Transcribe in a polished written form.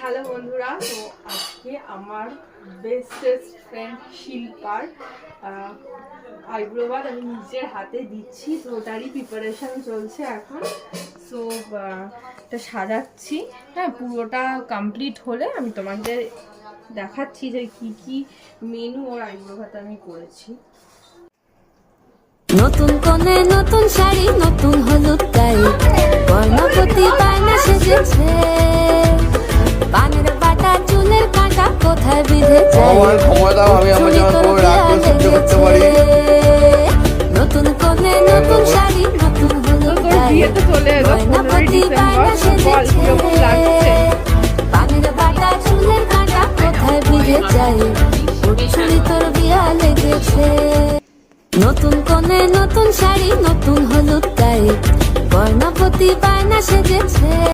Hello বন্ধুরা, তো আজকে আমার বেস্টেস্ট ফ্রেন্ড শিল্পার আইব্রোবাদ আমি নিজের হাতে দিচ্ছি, তো ওটারই প্রিপারেশন চলছে এখন। সো এটা সাজাচ্ছি, হ্যাঁ, পুরোটা কমপ্লিট হলে আমি তোমাদের দেখাচ্ছি যে কি কি মেনু ওর আইব্রোভাতে আমি করেছি। নতুন কোণে নতুন শাড়ি, নতুন হলুদ গায়ে বর্ণপতি বায়না সেজেছে। পানের বাটা চুলের কাঁটা কোথায় বিঁধে যায়, নতুন কোণে নতুন শাড়ি, নতুন হলুদ গায়ে বর্ণপতি বায়না সেজেছে। পানের বাটা চুলের কাঁটা কোথায় বিঁধে যায়, চুরি তোর বিয়া লেগেছে। নতুন কোণে নতুন শাড়ি, নতুন হলুদ গায়ে বর্ণপতি বায়না সেজেছে।